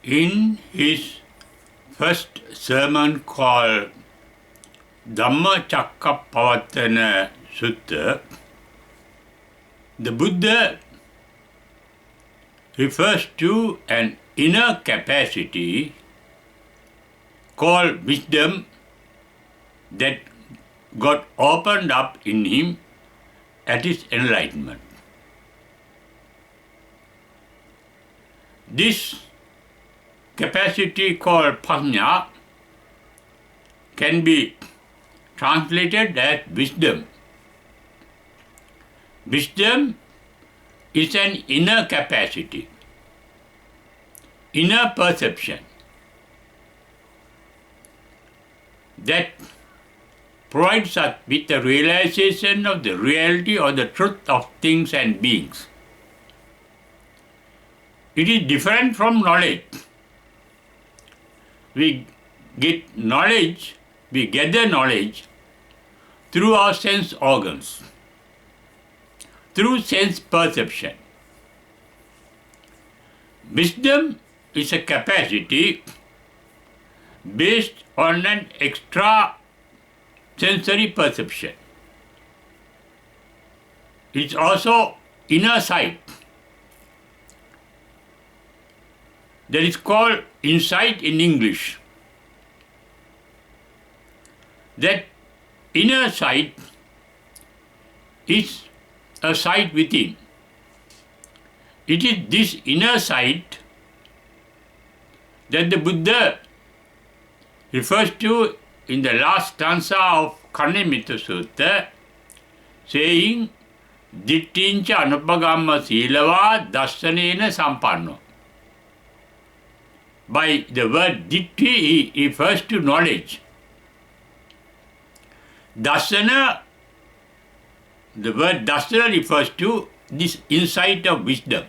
In his first sermon called Dhammacakkappavattana Sutta, the Buddha refers to an inner capacity called wisdom that got opened up in him at his enlightenment. This capacity called Panna can be translated as wisdom. Wisdom is an inner capacity, inner perception that provides us with the realization of the reality or the truth of things and beings. It is different from knowledge. We get knowledge, we gather knowledge through our sense organs, through sense perception. Wisdom is a capacity based on an extra sensory perception. It's also inner sight. That is called insight in English. That inner sight is a sight within. It is this inner sight that the Buddha refers to in the last stanza of Kanimita Sutta, saying, Dittincha anupagamma silava dassanena sampanno. By the word ditti, he refers to knowledge. Dasana, the word dasana refers to this insight of wisdom.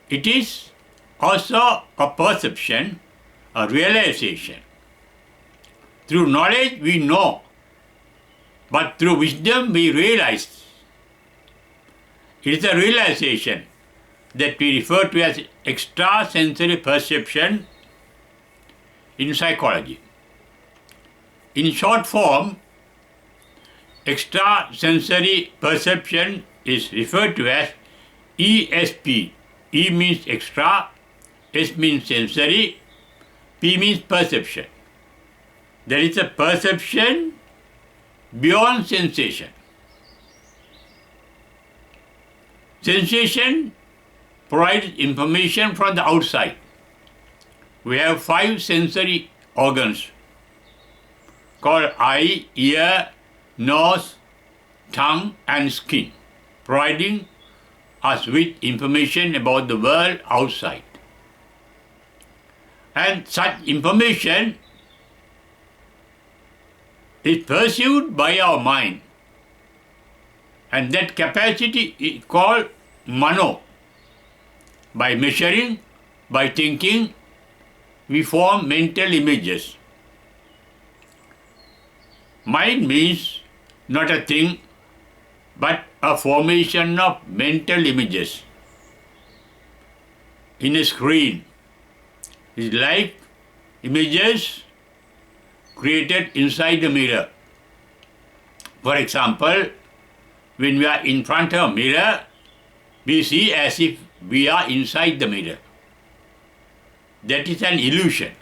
It is also a perception, a realization. Through knowledge we know, but through wisdom we realize. It is a realization that we refer to as extrasensory perception in psychology. In short form, extrasensory perception is referred to as ESP. E means extra, S means sensory, P means perception. There is a perception beyond sensation. Sensation provides information from the outside. We have 5 sensory organs called eye, ear, nose, tongue and skin, providing us with information about the world outside. And such information is pursued by our mind, and that capacity is called mano. By measuring, by thinking, we form mental images. Mind means not a thing, but a formation of mental images in a screen. It's like images created inside the mirror. For example, when we are in front of a mirror, we see as if we are inside the mirror. That is an illusion,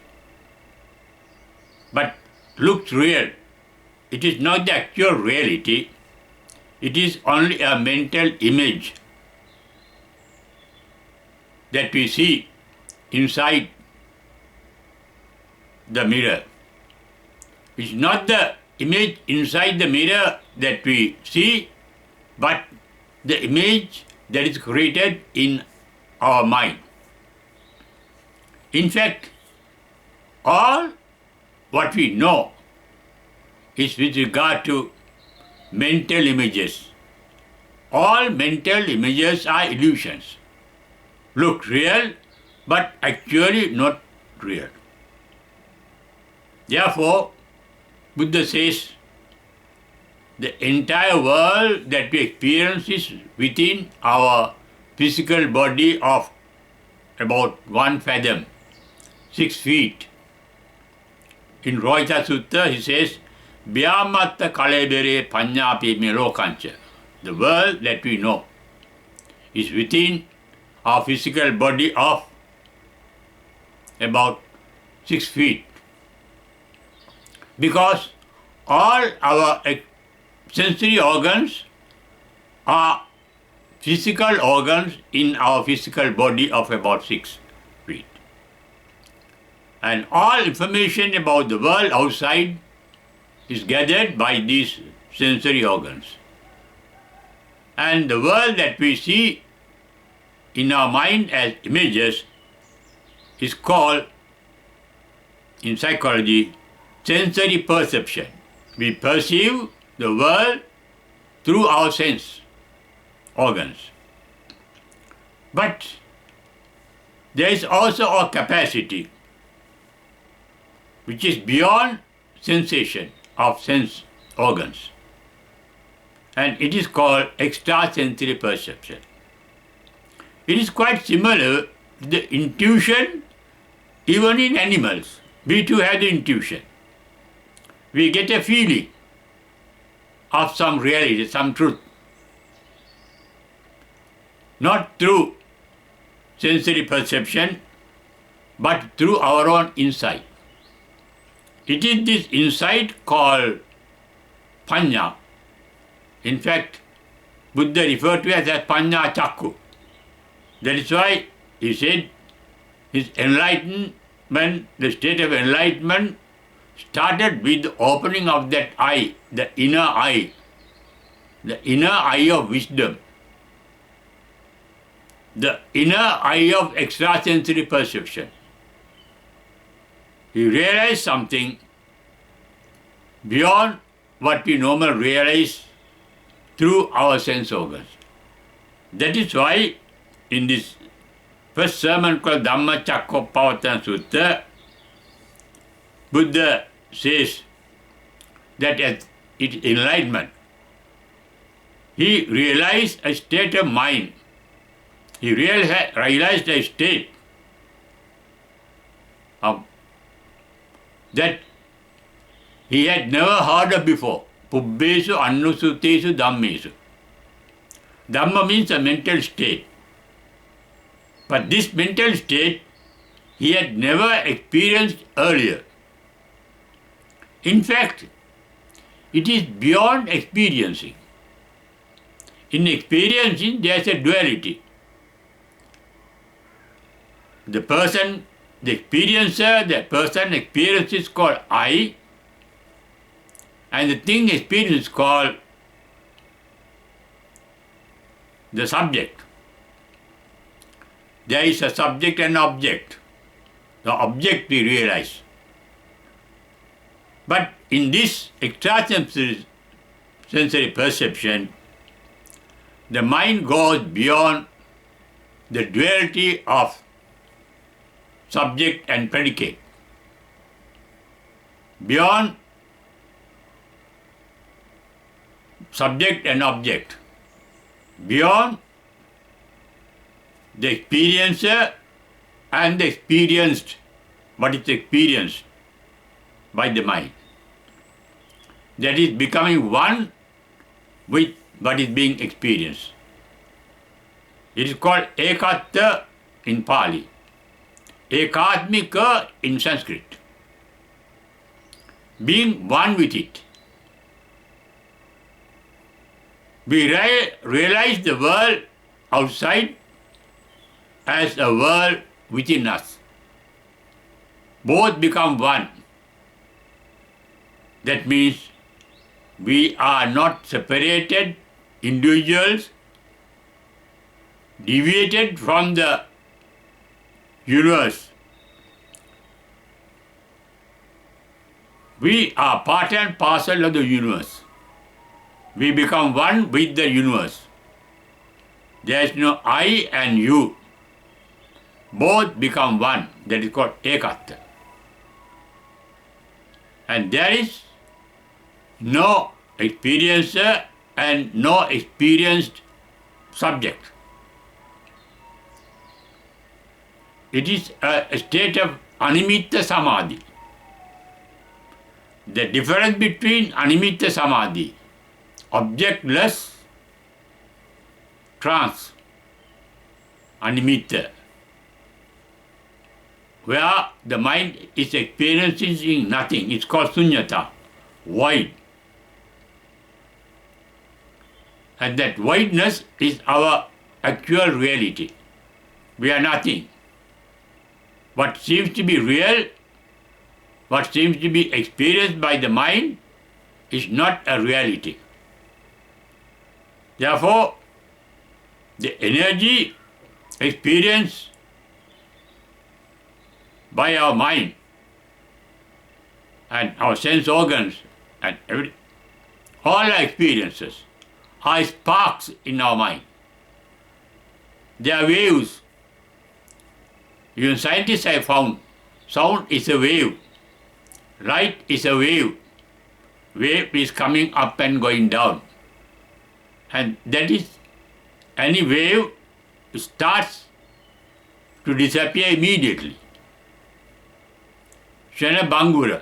but looks real. It is not the actual reality. It is only a mental image that we see inside the mirror. It's not the image inside the mirror that we see, but the image that is created in our mind. In fact, all what we know is with regard to mental images. All mental images are illusions. Look real, but actually not real. Therefore, Buddha says, the entire world that we experience is within our physical body of about 1 fathom, 6 feet. In Rohita Sutta, he says, Dhammacakkappavattana Sutta. The world that we know is within our physical body of about 6 feet. Because all our sensory organs are physical organs in our physical body of about 6 feet. And all information about the world outside is gathered by these sensory organs. And the world that we see in our mind as images is called, in psychology, sensory perception. We perceive the world through our sense organs. But there is also a capacity which is beyond sensation of sense organs. And it is called extrasensory perception. It is quite similar to the intuition even in animals. We too have the intuition. We get a feeling of some reality, some truth. Not through sensory perception, but through our own insight. It is this insight called Panya. In fact, Buddha referred to it as Panna Chakku. That is why he said his enlightenment, the state of enlightenment, started with the opening of that eye, the inner eye of wisdom, the inner eye of extrasensory perception. He realized something beyond what we normally realize through our sense organs. That is why in this first sermon called Dhammacakkappavattana Sutta, Buddha says that at its enlightenment, he realized a state of mind. He realized a state of that he had never heard of before. Pubbesu, ananussutesu, dhammesu. Dhamma means a mental state. But this mental state he had never experienced earlier. In fact, it is beyond experiencing. In experiencing, there is a duality. The person experiences called I, and the thing experienced is called the subject. There is a subject and object. The object we realize. But in this extrasensory perception, the mind goes beyond the duality of subject and predicate, beyond subject and object, beyond the experiencer and the experienced, what is experienced by the mind. That is becoming one with what is being experienced. It is called ekatta in Pali, ekatmika in Sanskrit. Being one with it. We realize the world outside as a world within us. Both become one. That means we are not separated individuals, deviated from the universe. We are part and parcel of the universe. We become one with the universe. There is no I and you. Both become one. That is called ekatta. And there is no experiencer and no experienced subject. It is a state of animitta samadhi. The difference between animitta samadhi, objectless trance, animitta, where the mind is experiencing nothing, it's called sunyata, void. And that voidness is our actual reality. We are nothing. What seems to be real, what seems to be experienced by the mind, is not a reality. Therefore, the energy experienced by our mind and our sense organs and all our experiences are sparks in our mind. They are waves. Even scientists have found sound is a wave, light is a wave. Wave is coming up and going down. And that is, any wave starts to disappear immediately. Shana Bangura.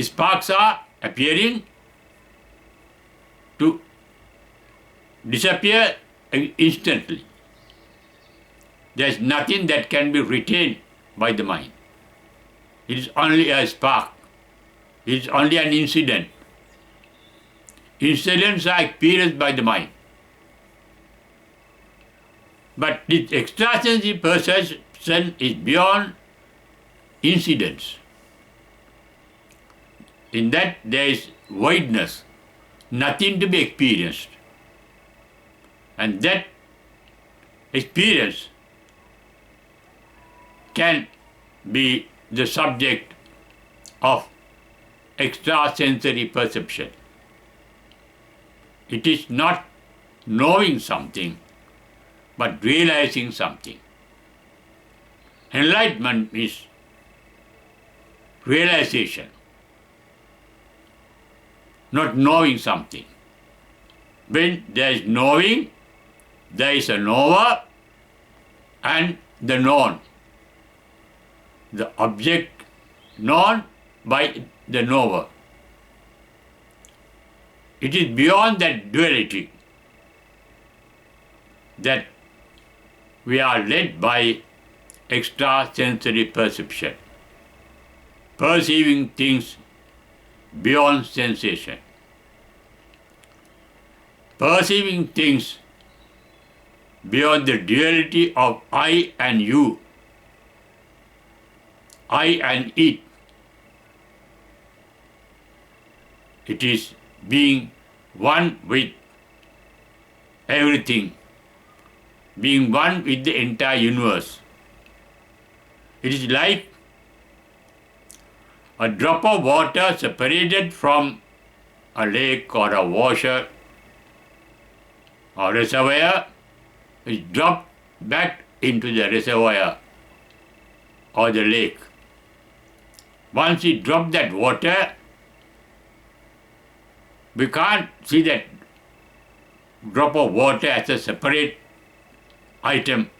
Sparks are appearing to disappear instantly. There is nothing that can be retained by the mind. It is only a spark. It is only an incident. Incidents are experienced by the mind. But this extrasensory perception is beyond incidents. In that there is voidness, nothing to be experienced. And that experience can be the subject of extrasensory perception. It is not knowing something, but realizing something. Enlightenment is realization, not knowing something. When there is knowing, there is a knower and the known. The object known by the knower. It is beyond that duality that we are led by extrasensory perception, perceiving things beyond sensation, perceiving things beyond the duality of I and you, I and it. It is being one with everything, being one with the entire universe. It is like a drop of water separated from a lake or a washer or reservoir is dropped back into the reservoir or the lake. Once you drop that water, we can't see that drop of water as a separate item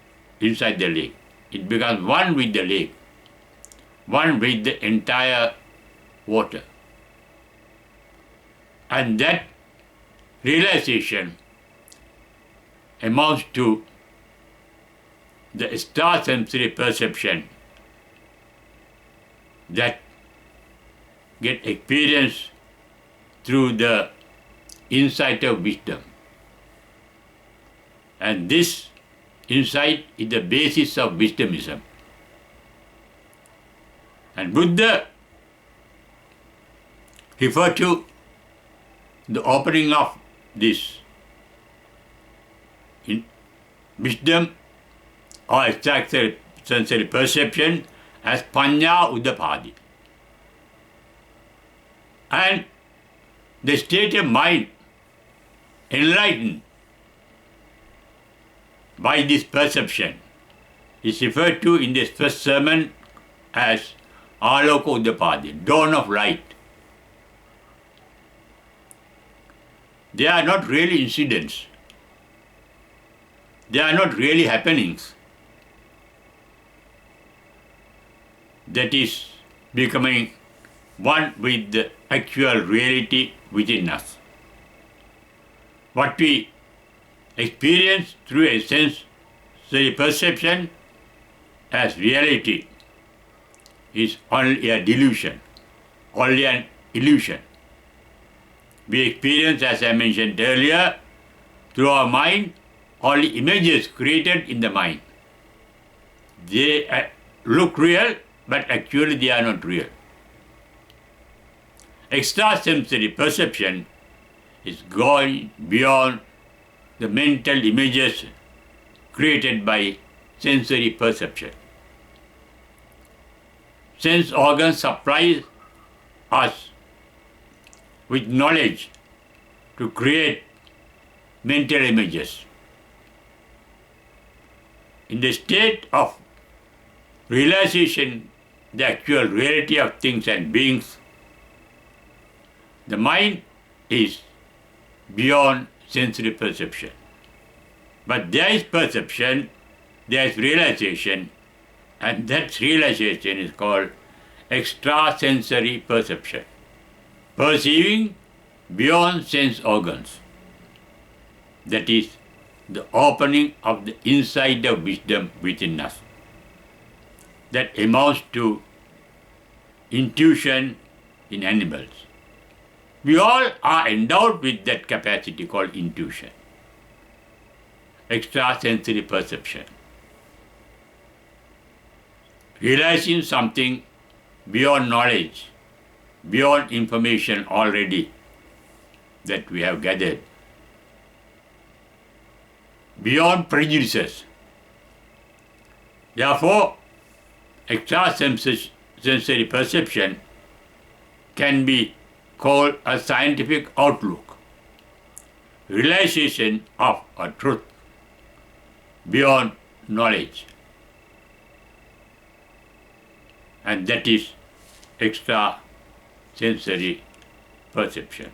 inside the lake. It becomes one with the lake, one with the entire water. And that realization amounts to the extrasensory perception that get experienced through the insight of wisdom. And this insight is the basis of WISDOMISM. And Buddha referred to the opening of this wisdom or extrasensory perception as Panna Udapadi. And the state of mind enlightened by this perception is referred to in this first sermon as Aloka Udapadi, dawn of light. They are not really incidents. They are not really happenings. that is becoming one with the actual reality within us. What we experience through a sensory perception as reality is only a delusion, only an illusion. We experience, as I mentioned earlier, through our mind, only images created in the mind. They look real, but actually they are not real. Extrasensory perception is going beyond the mental images created by sensory perception. Sense organs supply us with knowledge to create mental images. In the state of realization, the actual reality of things and beings, the mind is beyond sensory perception. But there is perception, there is realization, and that realization is called extrasensory perception, perceiving beyond sense organs. That is the opening of the inside of wisdom within us. That amounts to intuition in animals. We all are endowed with that capacity called intuition, extrasensory perception. Realizing something beyond knowledge, beyond information already that we have gathered, beyond prejudices. Therefore, extrasensory perception can be called a scientific outlook, realization of a truth beyond knowledge. And that is extrasensory perception.